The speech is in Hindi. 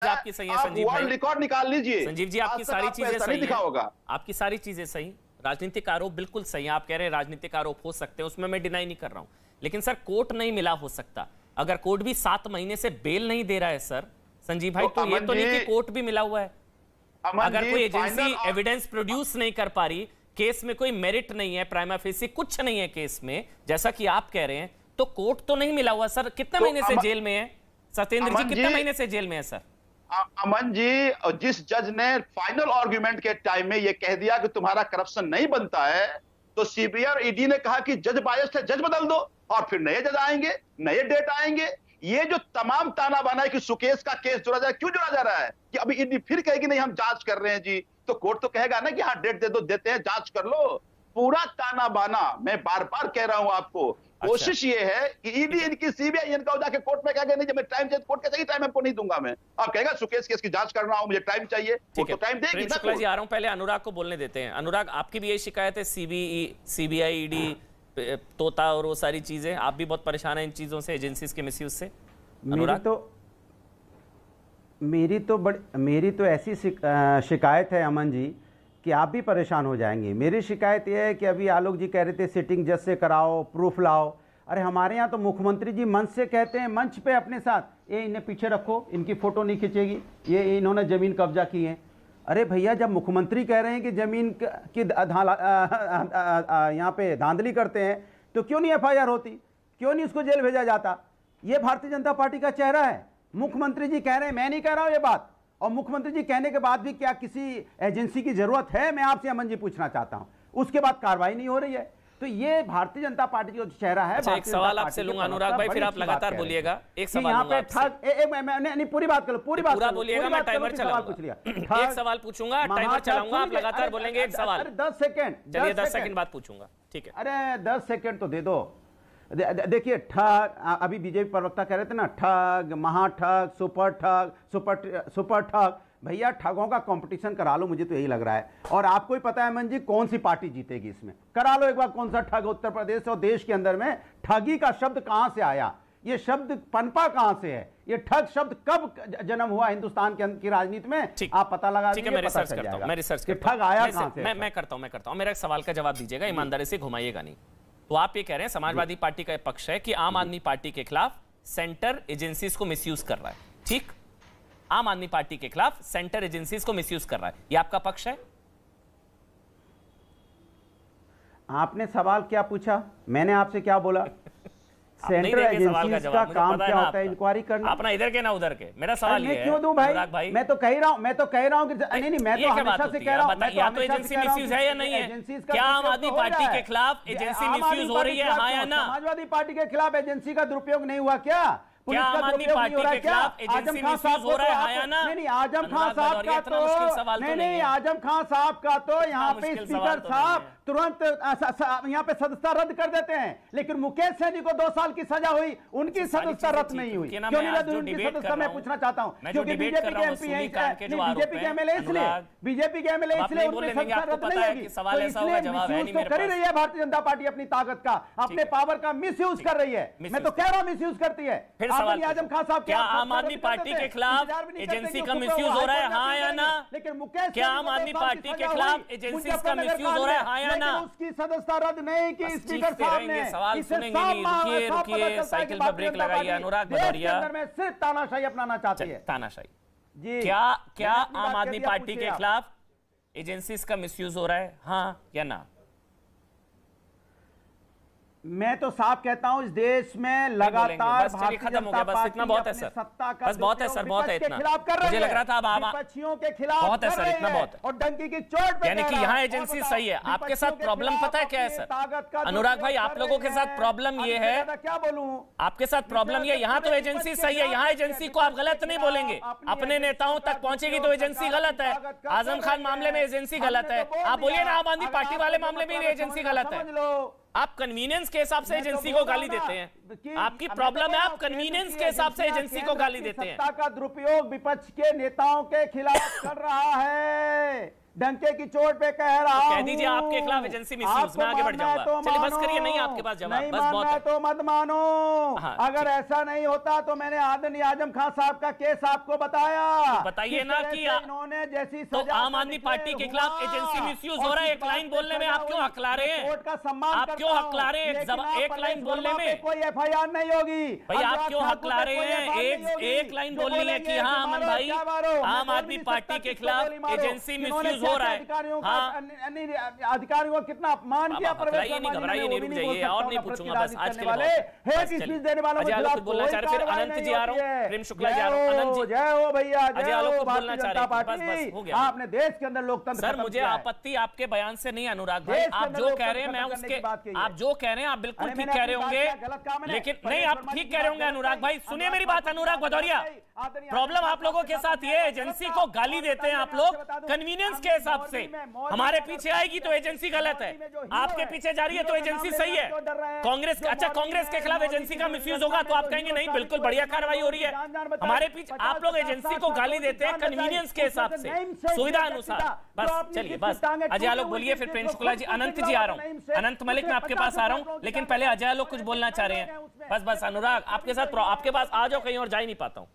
आपकी सही है संजीव भाई, रिकॉर्ड निकाल लीजिए संजीव जी, आपकी सारी चीजें सही दिखा होगा, आपकी सारी चीजें सही, राजनीतिक आरोप बिल्कुल सही है, आप कह रहे हैं राजनीतिक आरोप हो सकते हैं, उसमें मैं डिनाई नहीं कर रहा हूं, लेकिन सर कोर्ट नहीं मिला हो सकता, अगर कोर्ट भी 7 महीने से बेल नहीं दे रहा है सर संजीव भाई, तो ये तो नहीं कि कोर्ट भी मिला हुआ है। अगर कोई एजेंसी एविडेंस प्रोड्यूस नहीं कर पा रही, केस में कोई मेरिट नहीं है, प्राइमा फेसी कुछ नहीं है केस में, जैसा कि आप कह रहे हैं, तो कोर्ट तो नहीं मिला हुआ सर। कितने महीने से जेल में है सत्येंद्र जी, कितने महीने से जेल में है सर? अमन जी, जिस जज ने फाइनल आर्गुमेंट के टाइम में यह कह दिया कि तुम्हारा करप्शन नहीं बनता है, तो सीबीआई और ईडी ने कहा कि जज बायस्ड है, जज बदल दो, और फिर नए जज आएंगे, नए डेट आएंगे। ये जो तमाम ताना बाना है कि सुकेश का केस जोड़ा जाए, क्यों जोड़ा जा रहा है? कि अभी ईडी फिर कहेगी नहीं हम जांच कर रहे हैं जी, तो कोर्ट तो कहेगा ना कि हाँ डेट दे दो, देते हैं, जांच कर लो। पूरा ताना बाना, मैं बार बार कह रहा हूं आपको, कोशिश ये है कि ईडी इनकी सीबीआई इनका जाके कोर्ट में कहेगा नहीं जब मैं टाइम चाहिए कोर्ट के सही टाइम आपको नहीं दूंगा, मैं आप कहेगा सुकेश केस की जांच कर रहा हूं, मुझे टाइम चाहिए, तो टाइम देगी ना। शुक्ला जी आ रहा हूं, पहले अनुराग को बोलने देते हैं। अनुराग, आपकी भी यही शिकायत है सीबीआई ईडी तोता और वो सारी चीजें, आप भी बहुत परेशान हैं इन चीजों से, एजेंसीज के मिसयूज से? मेरी तो ऐसी शिकायत है अमन जी कि आप भी परेशान हो जाएंगे। मेरी शिकायत यह है कि अभी आलोक जी कह रहे थे सिटिंग जज से कराओ, प्रूफ लाओ। अरे हमारे यहाँ तो मुख्यमंत्री जी मंच से कहते हैं, मंच पे अपने साथ, ये इन्हें पीछे रखो, इनकी फोटो नहीं खींचेगी, ये इन्होंने जमीन कब्जा की है। अरे भैया, जब मुख्यमंत्री कह रहे हैं कि जमीन की यहाँ पे धांधली करते हैं, तो क्यों नहीं एफआईआर होती, क्यों नहीं उसको जेल भेजा जाता? ये भारतीय जनता पार्टी का चेहरा है। मुख्यमंत्री जी कह रहे हैं, मैं नहीं कह रहा हूं ये बात, और मुख्यमंत्री जी कहने के बाद भी क्या किसी एजेंसी की जरूरत है? मैं आपसे अमन जी पूछना चाहता हूं। उसके बाद कार्रवाई नहीं हो रही है, तो ये भारतीय जनता पार्टी का चेहरा है। अच्छा, एक सवाल आपसे लूंगा अनुराग भाई, फिर आप लगातार बोलिएगा। एक सवाल यहाँ पे ठग, पूरी बात करो, पूरी बात बोलिएगा, मैं टाइमर चलाऊंगा, एक सवाल पूछूंगा, टाइमर चलाऊंगा, आप लगातार बोलेंगे। एक सवाल 10 सेकंड, चलिए 10 सेकंड बाद पूछूंगा, ठीक है? अरे 10 सेकंड तो दे दो। देखिए, ठग, अभी बीजेपी प्रवक्ता कह रहे थे ना, ठग, महाठग, सुपर ठग। भैया, ठगों का कंपटीशन करा लो, मुझे तो यही लग रहा है। और आपको ही पता है मन जी कौन सी पार्टी जीतेगी इसमें, करा लो एक बार, कौन सा ठग उत्तर प्रदेश और देश के अंदर में। ठगी का शब्द कहां से आया, ये शब्द पनपा कहां से है, ये ठग शब्द कब जन्म हुआ हिंदुस्तान की राजनीति में, आप पता लगा लीजिए, मैं रिसर्च करता हूं, ठग आया कहां से। मैं करता हूं, मेरा सवाल का जवाब दीजिएगा, ईमानदारी से घुमाइएगा नहीं। तो आप ये कह रहे हैं समाजवादी पार्टी का पक्ष है कि आम आदमी पार्टी के खिलाफ सेंटर एजेंसीज को मिसयूज कर रहा है, ठीक? आम आदमी पार्टी के खिलाफ सेंटर एजेंसीज को मिसयूज कर रहा है, ये आपका पक्ष है? आपने सवाल क्या पूछा, मैंने आपसे क्या बोला? सेंट्रल एजेंसीज का काम क्या होता है? इंक्वायरी करना। अपना इधर के ना उधर के, मेरा सवाल ये है। क्यों दूं भाई? मैं तो कह रहा हूं कि नहीं, मैं तो हमेशा से कह रहा हूं, या तो एजेंसी मिसयूज है या नहीं है? क्या आम आदमी पार्टी के खिलाफ एजेंसी मिसयूज हो रही है, हाँ या ना? समाजवादी पार्टी के खिलाफ एजेंसी का दुरुपयोग नहीं हुआ क्या? क्या आम आदमी पार्टी के खिलाफ एजेंसी मिसयूज हो रहा है, हाँ या ना? नहीं, आजम खान साहब का तो नहीं, आजम खान साहब का तो यहाँ पे स्पीकर साहब तुरंत यहाँ पे सदस्यता रद्द कर देते हैं, लेकिन मुकेश सैनी को 2 साल की सजा हुई, उनकी सदस्यता रद्द नहीं हुई। क्यों नहीं रद्द उनकी सदस्यता, मैं पूछना चाहता हूँ, क्योंकि बीजेपी के एमपी हैं, बीजेपी के एमएलए, इसलिए बीजेपी के एमएलए, इसलिए उनकी सदस्यता रद्द नहीं होगी। तो इसलिए मिसयूज तो कर ही रही है भारतीय जनता पार्टी, अपनी ताकत का, अपने पावर का मिसयूज कर रही है। मैं तो कह रहा हूँ मिसयूज करती है। आजम खान साहब, क्या आम आदमी पार्टी के खिलाफ एजेंसी का मिसयूज हो रहा है, हाँ या ना? लेकिन मुकेश, क्या आम आदमी पार्टी के खिलाफ एजेंसी का मिसयूज हो रहा है, हाँ या ना? उसकी सदस्यता रद्द नहीं की स्पीकर साहब ने। सवाल सुनेंगे नहीं, रुकिए, साइकिल पर ब्रेक लगाइए। अनुराग भदौरिया में सिर्फ तानाशाही अपनाना चाहती है। तानाशाही जी, क्या आम आदमी पार्टी के खिलाफ एजेंसीज का मिसयूज हो रहा है, हाँ या ना? मैं तो साफ कहता हूं, इस देश में लगातार खत्म हो गया, बस इतना बहुत है सर, बस बहुत है सर, बहुत है इतना। मुझे लग रहा था अब विपक्षियों के खिलाफ बहुत है सर, इतना बहुत है। और डंकी की चोट पे, यानी कि यहाँ एजेंसी सही है। आपके साथ प्रॉब्लम पता है क्या है सर? अनुराग भाई, आप लोगों के साथ प्रॉब्लम ये है, क्या बोलूं, आपके साथ प्रॉब्लम ये, यहाँ तो एजेंसी सही है, यहाँ एजेंसी को आप गलत नहीं बोलेंगे, अपने नेताओं तक पहुंचेगी तो एजेंसी गलत है। आजम खान मामले में एजेंसी गलत है, आप बोलिए ना आम आदमी पार्टी वाले मामले में भी एजेंसी गलत है। आप कन्वीनियंस के हिसाब से एजेंसी को गाली देते हैं, आपकी प्रॉब्लम है, आप कन्वीनियंस के हिसाब से एजेंसी को गाली देते हैं। सत्ता का दुरुपयोग विपक्ष के नेताओं के खिलाफ कर रहा है, डंके की चोट पे कह रहा हूं। कह दीजिए आपके खिलाफ एजेंसी मिसयूज, मैं आगे बढ़ जाऊंगा। चलिए बस करिए, नहीं आपके पास जवाब, नहीं बस बहुत है। तो मत मानो। हाँ, अगर ऐसा नहीं होता तो मैंने आदरणीय आजम खान साहब का केस आपको बताया। बताइए ना कि इन्होंने जैसी तो आम आदमी पार्टी के खिलाफ एजेंसी मिसयूज हो रहा है, एक लाइन बोलने में आप क्यों हकला रहे हैं? कोर्ट का सम्मान आप क्यों हकला रहे हैं? एक लाइन बोलने में कोई FIR नहीं होगी भाई, आप क्यों हकला रहे हैं? एक लाइन बोलनी है कि हाँ अमन भाई, आम आदमी पार्टी के खिलाफ एजेंसी मिसयूज हो रहा है। अधिकारियों को कितना अपमान किया, घबराइए नहीं, रुक जाइए, और नहीं पूछूंगा, बस आज के लिए देने वालों के खिलाफ बोलना चाह रहे, फिर अनंत जी आ रहा हूं, प्रेम शुक्ला जी आ रहा हूं। अनंत जी, जय हो भैया, अजय आलोक को बोलना चाह रहे, बस हो गया। आपने देश के अंदर लोकतंत्र सर, मुझे आपत्ति आपके बयान से नहीं अनुराग भाई, आप जो कह रहे हैं मैं उसके, आप जो कह रहे हैं आप बिल्कुल ठीक कह रहे होंगे, लेकिन नहीं, आप ठीक कह रहे होंगे अनुराग भाई। सुनिए मेरी बात अनुराग भदौरिया, प्रॉब्लम आप लोगों के साथ ये, एजेंसी को गाली देते हैं आप लोग कन्वीनियंस के हिसाब से। हमारे पीछे आएगी तो एजेंसी गलत है, आपके पीछे जा रही है तो एजेंसी सही है। कांग्रेस, अच्छा कांग्रेस के खिलाफ एजेंसी का मिसयूज होगा तो आप कहेंगे नहीं बिल्कुल बढ़िया कार्रवाई हो रही है। हमारे पीछे आप लोग एजेंसी को गाली देते हैं कन्वीनियंस के हिसाब से, सुविधा अनुसार। बस चलिए, बस अजय आलोक बोलिए, फिर प्रेम शुक्ला जी। अनंत जी आ रहा हूं, अनंत मलिक मैं आपके पास आ रहा हूं, लेकिन पहले अजय आलोक कुछ बोलना चाह रहे हैं। बस अनुराग आपके साथ, आपके पास आ जाओ, कहीं और जा ही नहीं पाता हूं।